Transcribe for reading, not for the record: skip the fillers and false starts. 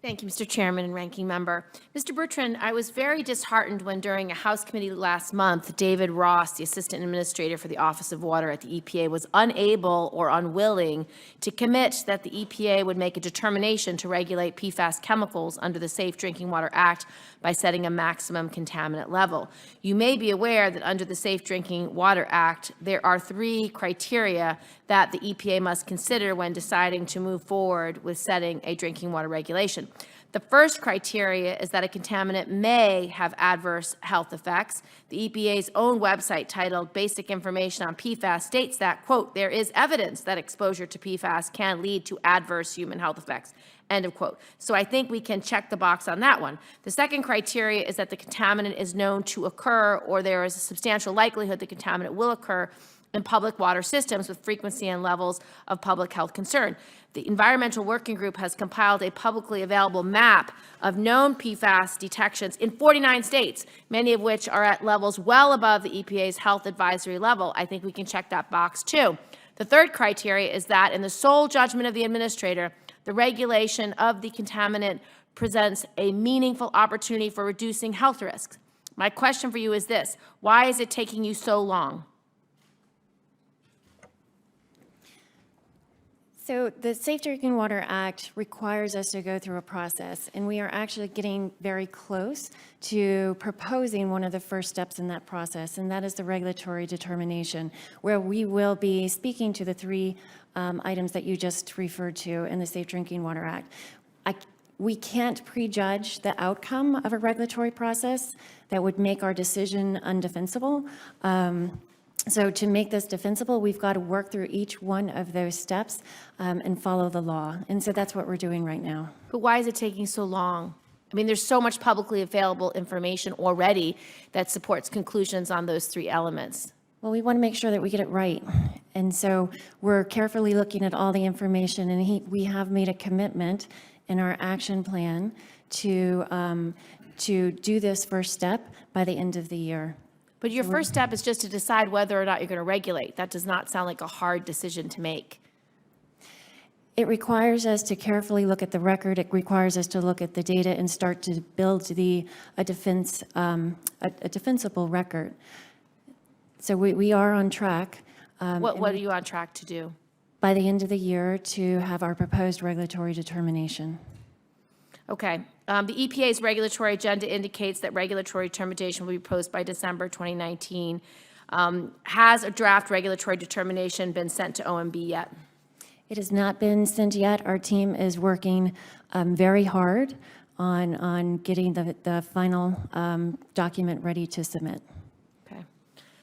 Thank you, Mr. Chairman and Ranking Member. Mr. Bertrand, I was very disheartened when during a House committee last month, David Ross, the Assistant Administrator for the Office of Water at the EPA, was unable or unwilling to commit that the EPA would make a determination to regulate PFAS chemicals under the Safe Drinking Water Act by setting a maximum contaminant level. You may be aware that under the Safe Drinking Water Act, there are 3 criteria that the EPA must consider when deciding to move forward with setting a drinking water regulation. The first criteria is that a contaminant may have adverse health effects. The EPA's own website titled Basic Information on PFAS states that, quote, there is evidence that exposure to PFAS can lead to adverse human health effects, end of quote. So I think we can check the box on that one. The second criteria is that the contaminant is known to occur, or there is a substantial likelihood the contaminant will occur in public water systems with frequency and levels of public health concern. The Environmental Working Group has compiled a publicly available map of known PFAS detections in 49 states, many of which are at levels well above the EPA's health advisory level. I think we can check that box too. The third criteria is that in the sole judgment of the administrator, the regulation of the contaminant presents a meaningful opportunity for reducing health risks. My question for you is this: why is it taking you so long? So the Safe Drinking Water Act requires us to go through a process, and we are actually getting very close to proposing one of the first steps in that process, and that is the regulatory determination, where we will be speaking to the 3 items that you just referred to in the Safe Drinking Water Act. We can't prejudge the outcome of a regulatory process that would make our decision undefensible. So to make this defensible, we've got to work through each one of those steps and follow the law. And so that's what we're doing right now. But why is it taking so long? I mean, there's so much publicly available information already that supports conclusions on those 3 elements. Well, we want to make sure that we get it right. And so we're carefully looking at all the information, and we have made a commitment in our action plan to do this first step by the end of the year. But your first step is just to decide whether or not you're going to regulate. That does not sound like a hard decision to make. It requires us to carefully look at the record. It requires us to look at the data and start to build a defensible record. So we are on track. What are you on track to do? By the end of the year, to have our proposed regulatory determination. Okay. The EPA's regulatory agenda indicates that regulatory determination will be proposed by December 2019. Has a draft regulatory determination been sent to OMB yet? It has not been sent yet. Our team is working very hard on getting the final document ready to submit.